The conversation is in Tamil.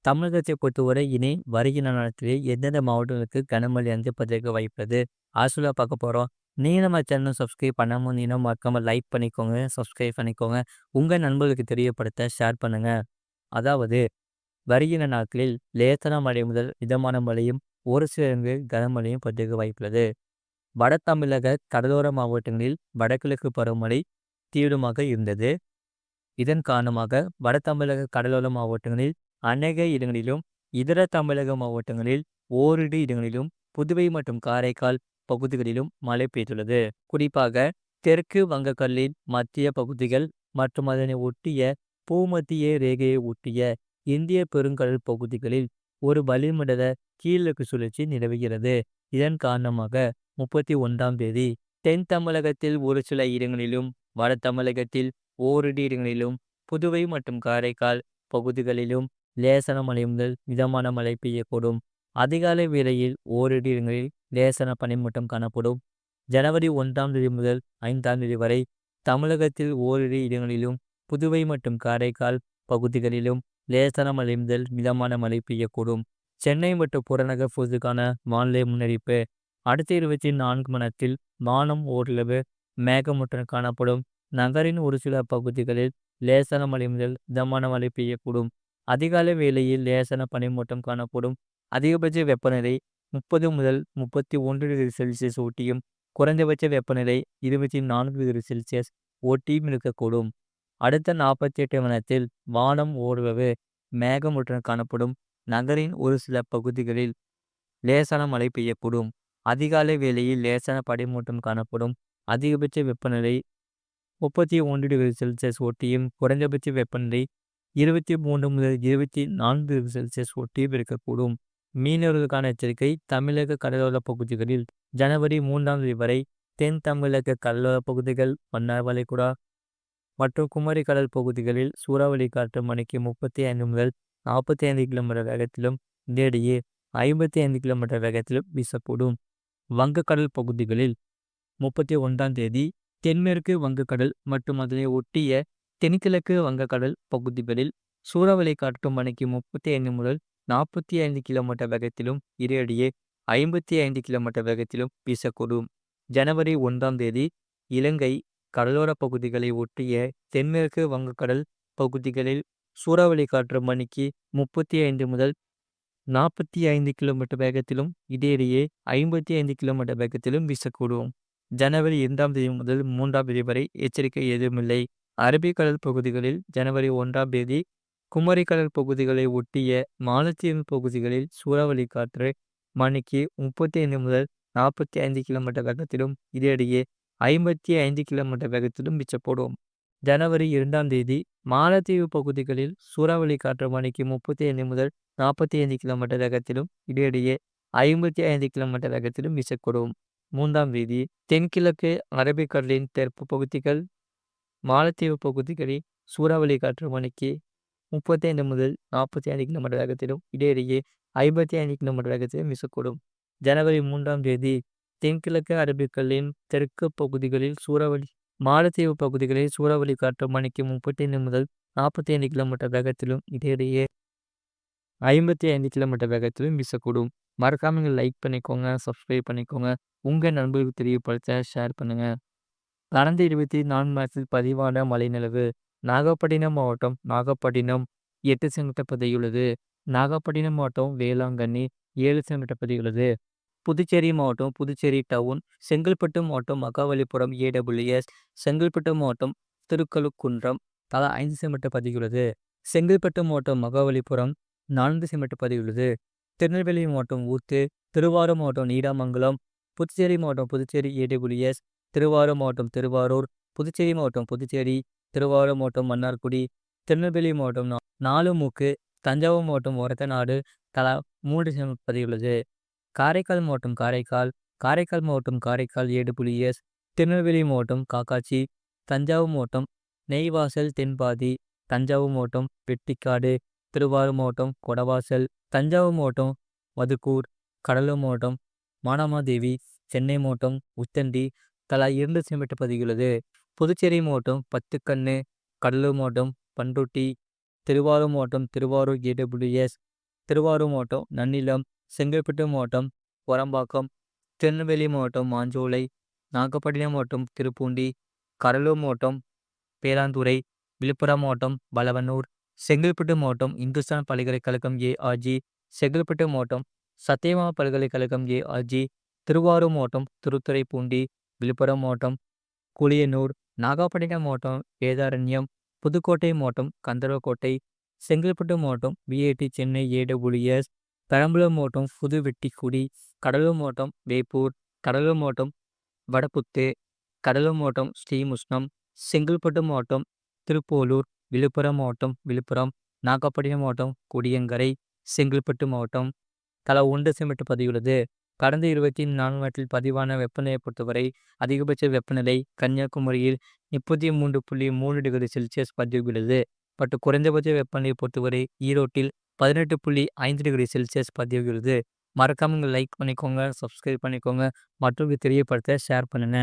தமிழகத்தை பொறுத்தவரை இனி வருகிற நாட்களில் எந்தெந்த மாவட்டங்களுக்கு கனமழை வந்து பதிக்க வாய்ப்புள்ளது? ஆக்சுவலா பார்க்க போறோம். நீங்க நம்ம சேனல் சப்ஸ்கிரைப் பண்ணாம இருந்தீங்கன்னா மறக்காம லைக் பண்ணிக்கோங்க, சப்ஸ்கிரைப் பண்ணிக்கோங்க. உங்க நண்பர்களுக்கு தெரியப்படுத்த ஷேர் பண்ணுங்க. அதாவது வருகிற நாட்களில் லேசான மழை முதல் மிதமான மழையும், ஒரு சில இடங்களில் கனமழையும் பதிக்க வாய்ப்புள்ளது. வட தமிழக கடலோர மாவட்டங்களில் வடகிழக்கு பருவமழை தீவிரமாக இருந்தது. இதன் காரணமாக வட தமிழக கடலோர மாவட்டங்களில் அநேக இடங்களிலும், இதர தமிழக மாவட்டங்களில் ஓரிரு இடங்களிலும், புதுவை மற்றும் காரைக்கால் பகுதிகளிலும் மழை பெய்துள்ளது. குறிப்பாக தெற்கு வங்கக்கடலின் மத்திய பகுதிகள் மற்றும் அதனை ஒட்டிய பூமத்திய ரேகையை ஒட்டிய இந்திய பெருங்கடல் பகுதிகளில் ஒரு வளிமண்டல கீழடுக்கு சுழற்சி நிலவுகிறது. இதன் காரணமாக 31ஆம் தேதி தென் தமிழகத்தில் ஒரு சில இடங்களிலும், வட தமிழகத்தில் ஓரிரு இடங்களிலும், புதுவை மற்றும் காரைக்கால் பகுதிகளிலும் லேசான மழை முதல் மிதமான மழை பெய்யக்கூடும். அதிகாலை வேளையில் ஓரிரு இடங்களில் லேசான பனிமூட்டம் காணப்படும். ஜனவரி 1ஆம் தேதி முதல் 5ஆம் தேதி வரை தமிழகத்தில் ஓரிரு இடங்களிலும், புதுவை மற்றும் காரைக்கால் பகுதிகளிலும் லேசான மழை முதல் மிதமான மழை பெய்யக்கூடும். சென்னை மற்றும் புறநகர் பகுதிக்கான வானிலை முன்னறிவிப்பு. அடுத்த 24 மணி நேரத்தில் வானம் ஓரளவு மேகமூட்டம் காணப்படும். நகரின் ஒரு சில பகுதிகளில் லேசான மழை முதல் மிதமான மழை பெய்யக்கூடும். அதிகாலை வேளையில் லேசான பனிமூட்டம் காணப்படும். அதிகபட்ச வெப்பநிலை 30 முதல் 31 டிகிரி செல்சியஸ் ஒட்டியும், குறைந்தபட்ச வெப்பநிலை 24 டிகிரி செல்சியஸ் ஒட்டியும் இருக்கக்கூடும். அடுத்த 48 மணி நேரத்தில் வானம் ஓரளவு மேகமூட்டம் காணப்படும். நகரின் ஒரு சில பகுதிகளில் லேசான மழை பெய்யக்கூடும். அதிகாலை வேளையில் லேசான பனிமூட்டம் காணப்படும். அதிகபட்ச வெப்பநிலை 31 டிகிரி செல்சியஸ் ஒட்டியும், குறைந்தபட்ச வெப்பநிலை 23 முதல் 24 டிகிரி செல்சியஸ் ஒட்டியும் இருக்கக்கூடும். மீனவர்களுக்கான எச்சரிக்கை. தமிழக கடலோர பகுதிகளில் ஜனவரி 3ஆம் தேதி வரை தென் தமிழக கடலோர பகுதிகள், மன்னார் வளைகுடா மற்றும் குமரி கடல் பகுதிகளில் சூறாவளி காற்று மணிக்கு 35 முதல் 45 கிலோமீட்டர் வேகத்திலும், இடையிடையே 55 கிலோமீட்டர் வேகத்திலும் வீசக்கூடும். வங்கக்கடல் பகுதிகளில் 31ஆம் தேதி தென்மேற்கு வங்கக்கடல் மற்றும் அதனை ஒட்டிய தென்கிழக்கு வங்கக்கடல் பகுதிகளில் சூறாவளி காற்று மணிக்கு 35 முதல் 45 கிலோமீட்டர் வேகத்திலும், இடையிடையே 55 கிலோமீட்டர் வேகத்திலும் வீசக்கூடும். ஜனவரி 1ஆம் தேதி இலங்கை கடலோர பகுதிகளை ஒட்டிய தென்மேற்கு வங்கக்கடல் பகுதிகளில் சூறாவளி காற்று மணிக்கு 35 முதல் 45 கிலோமீட்டர் வேகத்திலும், இடையிடையே 55 கிலோமீட்டர் வேகத்திலும் வீசக்கூடும். ஜனவரி 2ஆம் தேதி முதல் 3ஆம் தேதி வரை எச்சரிக்கை எதுவுமில்லை. அரபிக்கடல் பகுதிகளில் ஜனவரி 1ஆம் தேதி குமரி கடல் பகுதிகளை ஒட்டிய மாலத்தீவு பகுதிகளில் சூறாவளி காற்று மணிக்கு 35 முதல் 45 கிலோமீட்டர் வேகத்திலும், இடையிடையே 55 கிலோமீட்டர் வேகத்திலும் வீசப்படும். ஜனவரி 2ஆம் தேதி மாலத்தீவு பகுதிகளில் சூறாவளி காற்று மணிக்கு 35 முதல் 45 கிலோமீட்டர் வேகத்திலும், இடையிடையே 55 கிலோமீட்டர் வேகத்திலும் வீசக்கூடும். 3ஆம் தேதி தென்கிழக்கு அரபிக்கடலின் தெற்கு பகுதிகள், மாலத்தீவு பகுதிகளில் சூறாவளி காற்று மணிக்கு 35 முதல் 45 கிலோமீட்டர் வேகத்திலும், இடையிடையே 55 கிலோமீட்டர் வேகத்திலும் வீசக்கூடும். ஜனவரி 3ஆம் தேதி தென்கிழக்கு அரபிக்கடலின் தெற்கு பகுதிகளில் மாலத்தீவு பகுதிகளில் சூறாவளி காற்று மணிக்கு 35 முதல் 45 கிலோமீட்டர் வேகத்திலும், இடையிடையே 55 கிலோமீட்டர் வேகத்திலும் வீசக்கூடும். மறக்காம நீங்கள் லைக் பண்ணிக்கோங்க, சப்ஸ்கிரைப் பண்ணிக்கோங்க. உங்க நண்பர்களுக்கு தெரியப்படுத்த ஷேர் பண்ணுங்க. கடந்த 24 மணி நேரத்தில் பதிவான மழை நிலவு. நாகப்பட்டினம் மாவட்டம் நாகப்பட்டினம் 8 சென்டிமீட்டர் பதிவுள்ளது. நாகப்பட்டினம் மாவட்டம் வேளாங்கண்ணி 7 சென்டிமீட்டர் பதிவுள்ளது. புதுச்சேரி மாவட்டம் புதுச்சேரி டவுன், செங்கல்பட்டு மாவட்டம் மகாபலிபுரம் AWS, செங்கல்பட்டு மாவட்டம் திருக்கழுக்குன்றம் தலா 5 சென்டிமீட்டர் பதிவுள்ளது. செங்கல்பட்டு மாவட்டம் மகாபலிபுரம் 4 சென்டிமீட்டர் பதிவுள்ளது. திருநெல்வேலி மாவட்டம் ஊத்து, திருவாரூர் மாவட்டம் நீடாமங்கலம், புதுச்சேரி மாவட்டம் புதுச்சேரி AWS, திருவாரூர் மாவட்டம் திருவாரூர், புதுச்சேரி மாவட்டம் புதுச்சேரி, திருவாரூர் மாவட்டம் மன்னார்குடி, திருநெல்வேலி மாவட்டம் நாலுமூக்கு, தஞ்சாவூர் மாவட்டம் ஒரத்தநாடு தலா 3 சென்டிமீட்டர் பதிவுள்ளது. காரைக்கால் மாவட்டம் காரைக்கால், காரைக்கால் மாவட்டம் காரைக்கால் AWS, திருநெல்வேலி மாவட்டம் காக்காட்சி, தஞ்சாவூர் மாவட்டம் நெய்வாசல் தென்பாதி, தஞ்சாவூர் மாவட்டம் வெட்டிக்காடு, திருவாரூர் மாவட்டம் கொடவாசல், தஞ்சாவூர் மாவட்டம் மதுக்கூர், கடலூர் மாவட்டம் மானாமதேவி, சென்னை மாவட்டம் உத்தண்டி தலா 2 சென்டிமீட்டர் பதிவுள்ளது. புதுச்சேரி மாவட்டம் பத்துக்கண்ணு, கடலூர் மாவட்டம் பண்ருட்டி, திருவாரூர் மாவட்டம் திருவாரூர் AWS, திருவாரூர் மாவட்டம் நன்னிலம், செங்கல்பட்டு மாவட்டம் கொரம்பாக்கம், திருநெல்வேலி மாவட்டம் மாஞ்சோலை, நாகப்பட்டினம் மாவட்டம் திருப்பூண்டி, கடலூர் மாவட்டம் பேராந்துறை, விழுப்புரம் மாவட்டம் பலவனூர், செங்கல்பட்டு மாவட்டம் இந்துஸ்தான் பல்கலைக்கழகம் ஏஆர்ஜி, செங்கல்பட்டு மாவட்டம் சத்தியமா பல்கலைக்கழகம் ஏஆர்ஜி, திருவாரூர் மாவட்டம் திருத்துறைப்பூண்டி, விழுப்புரம் மாவட்டம் குளியனூர், நாகப்பட்டினம் மாவட்டம் வேதாரண்யம், புதுக்கோட்டை மாவட்டம் கந்தரவக்கோட்டை, செங்கல்பட்டு மாவட்டம் விஐடி சென்னை ஏடபிள்யூஎஸ், பெரம்பலூர் மாவட்டம் புது வெட்டிக்குடி, கடலூர் மாவட்டம் வேப்பூர், கடலூர் மாவட்டம் வடபுத்து, கடலூர் மாவட்டம் ஸ்ரீமுஷ்ணம், செங்கல்பட்டு மாவட்டம் திருப்போலூர், விழுப்புரம் மாவட்டம் விழுப்புரம், நாகப்பட்டினம் மாவட்டம் கொடியங்கரை, செங்கல்பட்டு மாவட்டம் தலா 1 சென்டிமீட்டர் பதிவுள்ளது. கடந்த 24 மணி நேரத்தில் பதிவான வெப்பநிலையை பொறுத்தவரை அதிகபட்ச வெப்பநிலை கன்னியாகுமரியில் 33.3 டிகிரி செல்சியஸ் பதிவுள்ளது. மற்றும் குறைந்தபட்ச வெப்பநிலையை பொறுத்தவரை ஈரோட்டில் 18.5 டிகிரி செல்சியஸ் பதிவுள்ளது. மறக்காம லைக் பண்ணிக்கோங்க, சப்ஸ்கிரைப் பண்ணிக்கோங்க, மற்றவங்களுக்கு தெரியப்படுத்த ஷேர் பண்ணுங்க.